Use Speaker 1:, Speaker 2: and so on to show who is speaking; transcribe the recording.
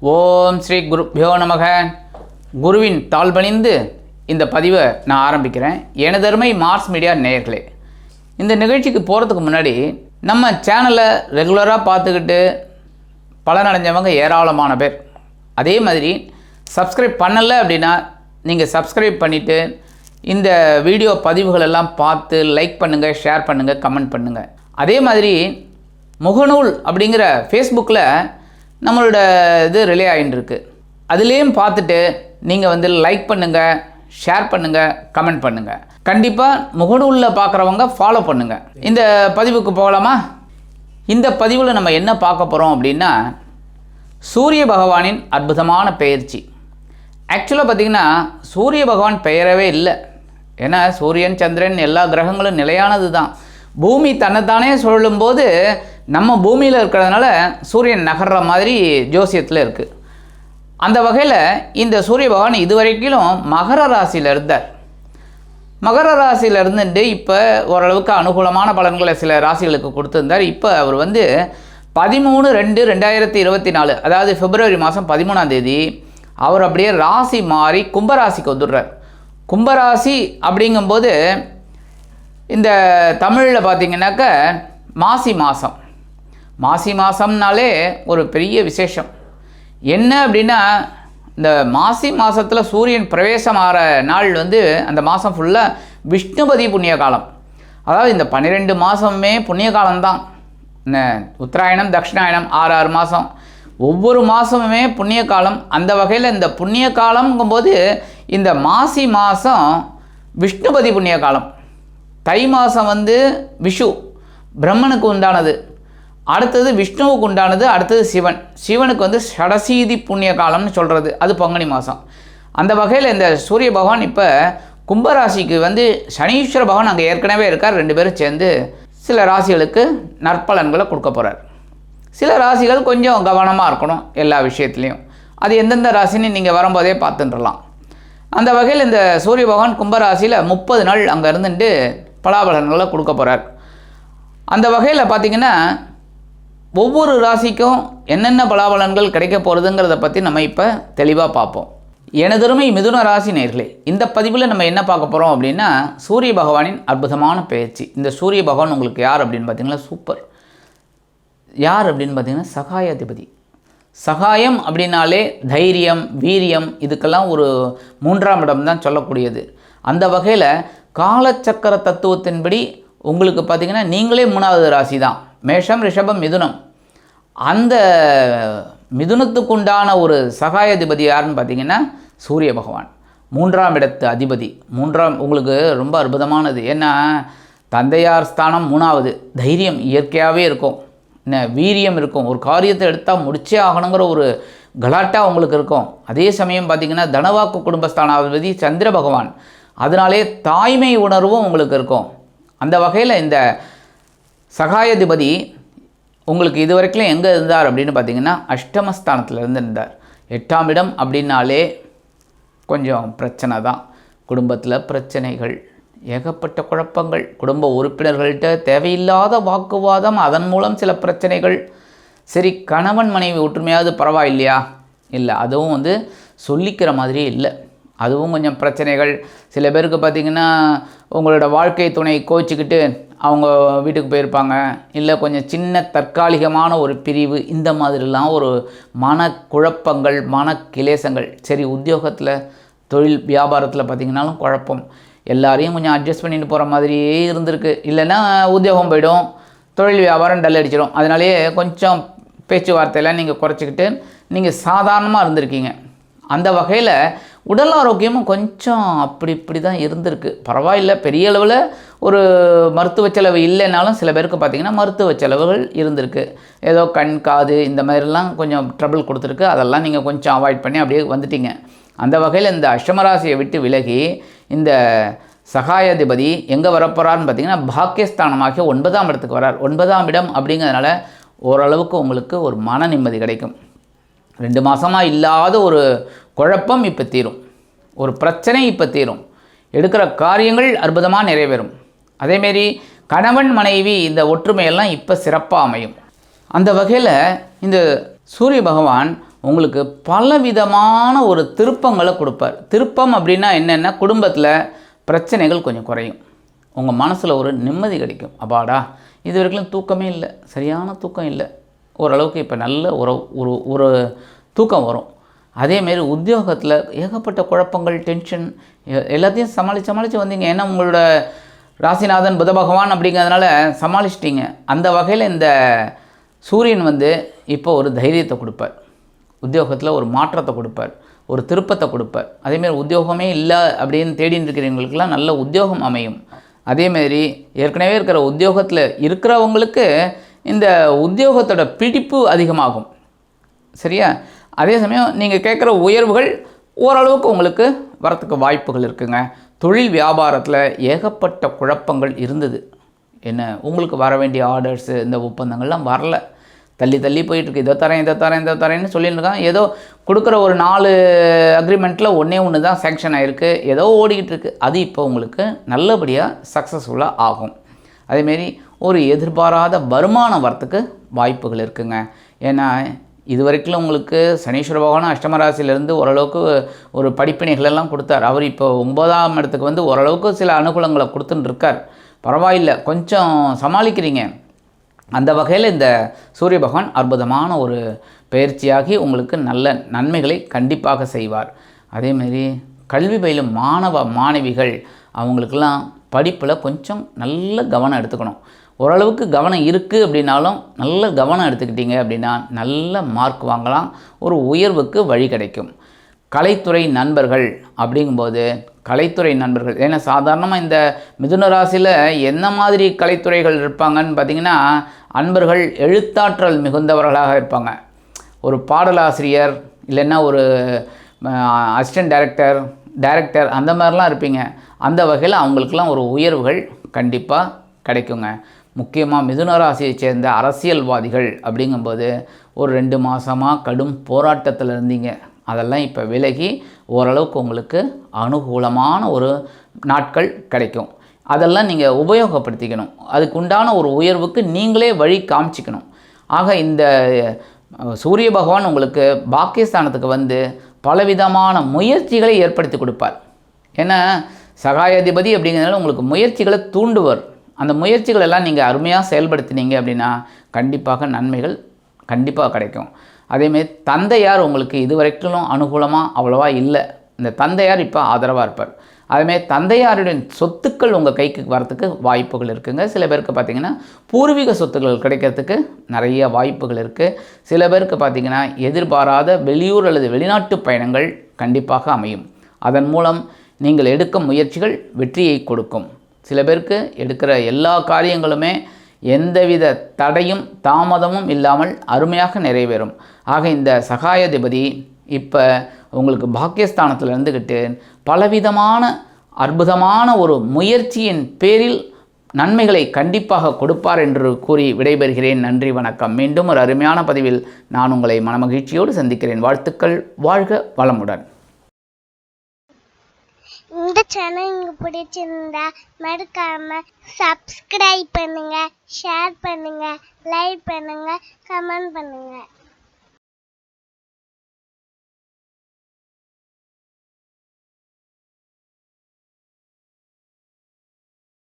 Speaker 1: ஓம் ஸ்ரீ குருப்யோ நமக. குருவின் தாழ் பணிந்து இந்த பதிவை நான் ஆரம்பிக்கிறேன். எனதருமை மார்ஸ் மீடியா நேயர்களே, இந்த நிகழ்ச்சிக்கு போகிறதுக்கு முன்னாடி நம்ம சேனலை ரெகுலராக பார்த்துக்கிட்டு பலனடைஞ்சவங்க ஏராளமான பேர். அதே மாதிரி சப்ஸ்கிரைப் பண்ணலை அப்படின்னா நீங்கள் சப்ஸ்கிரைப் பண்ணிவிட்டு இந்த வீடியோ பதிவுகள் எல்லாம் பார்த்து லைக் பண்ணுங்கள், ஷேர் பண்ணுங்கள், கமெண்ட் பண்ணுங்கள். அதே மாதிரி முகநூல் அப்படிங்கிற ஃபேஸ்புக்கில் நம்மளோட இது ரிலே ஆகிட்டுருக்கு. அதுலேயும் பார்த்துட்டு நீங்கள் லைக் பண்ணுங்கள், ஷேர் பண்ணுங்கள், கமெண்ட் பண்ணுங்கள். கண்டிப்பாக முகநூலில் பார்க்குறவங்க ஃபாலோ பண்ணுங்கள். இந்த பதிவுக்கு போகலாமா? இந்த பதிவில் நம்ம என்ன பார்க்க போகிறோம் அப்படின்னா, சூரிய பகவானின் அற்புதமான பெயர்ச்சி. ஆக்சுவலாக பார்த்திங்கன்னா சூரிய பகவான் பெயரவே இல்லை. ஏன்னா சூரியன், சந்திரன் எல்லா கிரகங்களும் நிலையானது தான். பூமி தன்னைத்தானே சொல்லும்போது நம்ம பூமியில் இருக்கிறதுனால சூரியன் நகர்ற மாதிரி ஜோசியத்தில் இருக்குது. அந்த வகையில் இந்த சூரிய பகவான் இதுவரைக்கும் மகர ராசியில் இருந்தார். மகர ராசியில் இருந்துட்டு இப்போ ஓரளவுக்கு அனுகூலமான பலன்களை சில ராசிகளுக்கு கொடுத்துருந்தார். இப்போ அவர் 13/2/2024 அதாவது பிப்ரவரி மாதம் 13ஆம் தேதி அவர் அப்படியே ராசி மாறி கும்பராசிக்கு வந்துடுறார். கும்பராசி அப்படிங்கும்போது இந்த தமிழில் பார்த்திங்கனாக்க மாசி மாதம்னாலே ஒரு பெரிய விசேஷம். என்ன அப்படின்னா, இந்த மாசி மாதத்தில் சூரியன் பிரவேசம் ஆகிற நாள் அந்த மாதம் ஃபுல்லாக விஷ்ணுபதி புண்ணிய காலம். அதாவது இந்த 12 மாதமே புண்ணிய காலம்தான். உத்தராயணம், தட்சிணாயணம் 6 மாதம், ஒவ்வொரு மாதமுமே புண்ணிய காலம். அந்த வகையில் இந்த புண்ணிய காலம்ங்கும்போது இந்த மாசி மாதம் விஷ்ணுபதி புண்ணிய காலம். தை மாதம் விஷு பிரம்மனுக்கு உண்டானது, அடுத்தது விஷ்ணுவுக்கு உண்டானது, அடுத்தது சிவனுக்கு ஷடசீதி புண்ணிய காலம்னு சொல்கிறது, அது பங்குனி மாதம். அந்த வகையில் இந்த சூரிய பகவான் இப்போ கும்பராசிக்கு சனீஸ்வர பகவான் அங்கே ஏற்கனவே இருக்கார். 2 பேரும் சேர்ந்து சில ராசிகளுக்கு நற்பலன்களை கொடுக்க போகிறார். சில ராசிகள் கொஞ்சம் கவனமாக இருக்கணும் எல்லா விஷயத்துலேயும். அது எந்தெந்த ராசின்னு நீங்கள் வரும்போதே பார்த்துட்டுலாம். அந்த வகையில் இந்த சூரிய பகவான் கும்பராசியில் 30 நாள் அங்கே இருந்துட்டு பலாபலன்களை கொடுக்க போகிறார். அந்த வகையில் பார்த்திங்கன்னா ஒவ்வொரு ராசிக்கும் என்னென்ன பலாபலன்கள் கிடைக்க போகிறதுங்கிறத பற்றி நம்ம இப்போ தெளிவாக பார்ப்போம். எனதருமை மிதுன ராசி நேயர்களே, இந்த பதிவில் நம்ம என்ன பார்க்க போகிறோம் அப்படின்னா, சூரிய பகவானின் அற்புதமான பெயர்ச்சி. இந்த சூரிய பகவான் உங்களுக்கு யார் அப்படின்னு பார்த்தீங்கன்னா சூப்பர். யார் அப்படின்னு பார்த்தீங்கன்னா சகாயாதிபதி. சகாயம் அப்படின்னாலே தைரியம், வீரியம், இதுக்கெல்லாம் ஒரு 3ஆம் இடம் தான் சொல்லக்கூடியது. அந்த வகையில் காலச்சக்கர தத்துவத்தின்படி உங்களுக்கு பார்த்திங்கன்னா நீங்களே 3வது ராசி தான். மேஷம், ரிஷபம், மிதுனம். அந்த மிதுனத்துக்குண்டான ஒரு சகாயாதிபதி யாருன்னு பார்த்திங்கன்னா சூரிய பகவான், 3ஆம் இடத்து அதிபதி. 3ஆம் உங்களுக்கு ரொம்ப அற்புதமானது. ஏன்னா தந்தையார் ஸ்தானம் 3வது. தைரியம் இயற்கையாகவே இருக்கும், வீரியம் இருக்கும், ஒரு காரியத்தை எடுத்தால் முடிச்சே ஆகணுங்கிற ஒரு கலாட்டா உங்களுக்கு இருக்கும். அதே சமயம் பார்த்திங்கன்னா தனவாக்கு குடும்பஸ்தானாதிபதி சந்திர பகவான், அதனாலே தாய்மை உணர்வும் உங்களுக்கு இருக்கும். அந்த வகையில் இந்த சகாயாதிபதி உங்களுக்கு இது வரைக்கும் எங்கே இருந்தார் அப்படின்னு பார்த்திங்கன்னா அஷ்டமஸ்தானத்தில் இருந்தார். 8ஆம் இடம் அப்படின்னாலே கொஞ்சம் பிரச்சனை தான். குடும்பத்தில் பிரச்சனைகள், ஏகப்பட்ட குழப்பங்கள், குடும்ப உறுப்பினர்கள்ட்ட தேவையில்லாத வாக்குவாதம், அதன் மூலம் சில பிரச்சனைகள். சரி, கணவன் மனைவி ஒற்றுமையாவது பரவாயில்லையா? இல்லை, அதுவும் சொல்லிக்கிற மாதிரியே இல்லை, அதுவும் கொஞ்சம் பிரச்சனைகள். சில பேருக்கு பார்த்திங்கன்னா உங்களோட வாழ்க்கை துணை கோச்சிக்கிட்டு அவங்க வீட்டுக்கு போயிருப்பாங்க, இல்லை கொஞ்சம் சின்ன தற்காலிகமான ஒரு பிரிவு, இந்த மாதிரிலாம் ஒரு மனக்குழப்பங்கள், மனக்கிலேசங்கள். சரி, உத்தியோகத்தில், தொழில் வியாபாரத்தில் பார்த்திங்கனாலும் குழப்பம். எல்லாரையும் கொஞ்சம் அட்ஜஸ்ட் பண்ணிட்டு போகிற மாதிரியே இருந்திருக்கு. இல்லைன்னா உத்தியோகம் போய்டும், தொழில் வியாபாரம் டல் அடிச்சிடும். அதனாலேயே கொஞ்சம் பேச்சுவார்த்தையெல்லாம் நீங்கள் குறைச்சிக்கிட்டு நீங்கள் சாதாரணமாக இருந்திருக்கீங்க. அந்த வகையில் உடல் ஆரோக்கியமும் கொஞ்சம் இப்படி தான் இருந்திருக்கு. பரவாயில்லை, பெரிய அளவில் ஒரு மருத்துவ செலவு இல்லைனாலும் சில பேருக்கு பார்த்திங்கன்னா மருத்துவ செலவுகள் இருந்திருக்கு. ஏதோ கண், காது இந்த மாதிரிலாம் கொஞ்சம் ட்ரபிள் கொடுத்துருக்கு. அதெல்லாம் நீங்கள் கொஞ்சம் அவாய்ட் பண்ணி அப்படியே வந்துட்டீங்க. அந்த வகையில் இந்த அஷ்டமராசியை விட்டு விலகி இந்த சகாயாதிபதி எங்கே வரப்போகிறார்னு பார்த்திங்கன்னா பாக்கியஸ்தானமாகிய 9ஆம் இடத்துக்கு வரார். 9ஆம் இடம் அப்படிங்கிறதுனால ஓரளவுக்கு உங்களுக்கு ஒரு மன நிம்மதி கிடைக்கும். 2 மாதமாக இல்லாத ஒரு குழப்பம் இப்போ தீரும், ஒரு பிரச்சனை இப்போ தீரும், எடுக்கிற காரியங்கள் அற்புதமாக நிறைவேறும். அதேமாரி கணவன் மனைவி இந்த ஒற்றுமையெல்லாம் இப்போ சிறப்பாக அமையும். அந்த வகையில் இந்த சூரிய பகவான் உங்களுக்கு பலவிதமான ஒரு திருப்பங்களை கொடுப்பார். திருப்பம் அப்படின்னா என்னென்னா, குடும்பத்தில் பிரச்சனைகள் கொஞ்சம் குறையும், உங்கள் மனசில் ஒரு நிம்மதி கிடைக்கும். அப்பாடா, இது வரைக்கும் தூக்கமே இல்லை, சரியான தூக்கம் இல்லை, ஓரளவுக்கு இப்போ நல்ல ஒரு ஒரு ஒரு தூக்கம் வரும். அதேமாரி உத்தியோகத்தில் ஏகப்பட்ட குழப்பங்கள், டென்ஷன் எல்லாத்தையும் சமாளித்து வந்தீங்க. ஏன்னா உங்களோட ராசிநாதன் புத பகவான் அப்படிங்கிறதுனால சமாளிச்சிட்டிங்க. அந்த வகையில் இந்த சூரியன் இப்போ ஒரு தைரியத்தை கொடுப்பார், உத்தியோகத்தில் ஒரு மாற்றத்தை கொடுப்பார், ஒரு திருப்பத்தை கொடுப்பார். அதேமாரி உத்தியோகமே இல்லை அப்படின்னு தேடின்னு இருக்கிறவங்களுக்கெல்லாம் நல்ல உத்தியோகம் அமையும். அதேமாரி ஏற்கனவே இருக்கிற உத்தியோகத்தில் இருக்கிறவங்களுக்கு இந்த உத்தியோகத்தோட பிடிப்பு அதிகமாகும். சரியா? அதே சமயம் நீங்கள் கேட்குற உயர்வுகள் ஓரளவுக்கு உங்களுக்கு வரத்துக்கு வாய்ப்புகள் இருக்குங்க. தொழில் வியாபாரத்தில் ஏகப்பட்ட குழப்பங்கள் இருந்தது. என்ன, உங்களுக்கு வர வேண்டிய ஆர்டர்ஸு, இந்த ஒப்பந்தங்கள்லாம் வரல, தள்ளி போயிட்டுருக்கு. இதை தரேன்னு சொல்லிட்டு இருக்கான். ஏதோ கொடுக்குற ஒரு 4 அக்ரிமெண்ட்டில் ஒன்று தான் சேங்ஷன் ஆகிருக்கு, ஏதோ ஓடிக்கிட்டு இருக்குது. அது இப்போ உங்களுக்கு நல்லபடியாக சக்ஸஸ்ஃபுல்லாக ஆகும். அதேமாரி ஒரு எதிர்பாராத வருமானம் வரத்துக்கு வாய்ப்புகள் இருக்குங்க. ஏன்னா இது வரைக்கும் உங்களுக்கு சனீஸ்வர பகவான் அஷ்டமராசிலேருந்து ஓரளவுக்கு ஒரு படிப்பினைகளெல்லாம் கொடுத்தார். அவர் இப்போ 9ஆம் இடத்துக்கு ஓரளவுக்கு சில அனுகூலங்களை கொடுத்துன்னு இருக்கார். பரவாயில்லை, கொஞ்சம் சமாளிக்கிறீங்க. அந்த வகையில் இந்த சூரிய பகவான் அற்புதமான ஒரு பயிற்சியாகி உங்களுக்கு நல்ல நன்மைகளை கண்டிப்பாக செய்வார். அதேமாரி கல்வி பயிலும் மாணவிகள் அவங்களுக்கெல்லாம் படிப்பில் கொஞ்சம் நல்ல கவனம் எடுத்துக்கணும். ஓரளவுக்கு கவனம் இருக்குது அப்படின்னாலும் நல்ல கவனம் எடுத்துக்கிட்டீங்க அப்படின்னா நல்ல மார்க் வாங்கலாம், ஒரு உயர்வுக்கு வழி கிடைக்கும். கலைத்துறை நண்பர்கள் அப்படிங்கும்போது கலைத்துறை நண்பர்கள், ஏன்னா சாதாரணமாக இந்த மிதுன ராசியில் என்ன மாதிரி கலைத்துறைகள் இருப்பாங்கன்னு பார்த்திங்கன்னா, அன்பர்கள் எழுத்தாற்றல் மிகுந்தவர்களாக இருப்பாங்க. ஒரு பாடலாசிரியர் இல்லைன்னா ஒரு அசிஸ்டன்ட் டைரக்டர் அந்த மாதிரிலாம் இருப்பீங்க. அந்த வகையில் அவங்களுக்கெல்லாம் ஒரு உயர்வுகள் கண்டிப்பாக கிடைக்குங்க. முக்கியமாக மிதுன ராசியை சேர்ந்த அரசியல்வாதிகள் அப்படிங்கும்போது ஒரு 2 மாதமாக கடும் போராட்டத்தில் இருந்தீங்க, அதெல்லாம் இப்போ விலகி ஓரளவுக்கு உங்களுக்கு அனுகூலமான ஒரு நாட்கள் கிடைக்கும். அதெல்லாம் நீங்கள் உபயோகப்படுத்திக்கணும். அதுக்கு உண்டான ஒரு உயர்வுக்கு நீங்களே வழி காமிச்சிக்கணும். ஆக இந்த சூரிய பகவான் உங்களுக்கு பாக்கியஸ்தானத்துக்கு பலவிதமான முயற்சிகளை ஏற்படுத்தி கொடுப்பார். ஏன்னா சகாயாதிபதி அப்படிங்கிறதுனால உங்களுக்கு முயற்சிகளை தூண்டுவார். அந்த முயற்சிகள் எல்லாம் நீங்கள் அருமையாக செயல்படுத்தினீங்க அப்படின்னா கண்டிப்பாக நன்மைகள் கண்டிப்பாக கிடைக்கும். அதேமாரி தந்தையார் உங்களுக்கு இது வரைக்கும் அனுகூலமாக அவ்வளோவா இல்லை, இந்த தந்தையார் இப்போ ஆதரவாக இருப்பார். அதுமாரி தந்தையாருடைய சொத்துக்கள் உங்கள் கைக்கு வரத்துக்கு வாய்ப்புகள் இருக்குங்க. சில பேருக்கு பார்த்திங்கன்னா பூர்வீக சொத்துக்கள் கிடைக்கிறதுக்கு நிறைய வாய்ப்புகள் இருக்குது. சில பேருக்கு பார்த்திங்கன்னா எதிர்பாராத வெளியூர் அல்லது வெளிநாட்டு பயணங்கள் கண்டிப்பாக அமையும். அதன் மூலம் நீங்கள் எடுக்கும் முயற்சிகள் வெற்றியை கொடுக்கும். சில பேருக்கு எடுக்கிற எல்லா காரியங்களுமே எந்தவித தடையும் தாமதமும் இல்லாமல் அருமையாக நிறைவேறும். ஆக இந்த சகாயாதிபதி இப்போ உங்களுக்கு பாக்கியஸ்தானத்தில் இருந்துக்கிட்டு பலவிதமான அற்புதமான ஒரு முயற்சியின் பேரில் நன்மைகளை கண்டிப்பாக கொடுப்பார் என்று கூறி விடைபெறுகிறேன். நன்றி, வணக்கம். மீண்டும் ஒரு அருமையான பதிவில் நான் உங்களை மனமகிழ்ச்சியோடு சந்திக்கிறேன். வாழ்த்துக்கள். வாழ்க வளமுடன்.
Speaker 2: இந்த சேனல் உங்களுக்கு பிடிச்சிருந்தா மறக்காம சப்ஸ்கிரைப் பண்ணுங்க, ஷேர் பண்ணுங்க, லைக் பண்ணுங்க, கமெண்ட் பண்ணுங்க.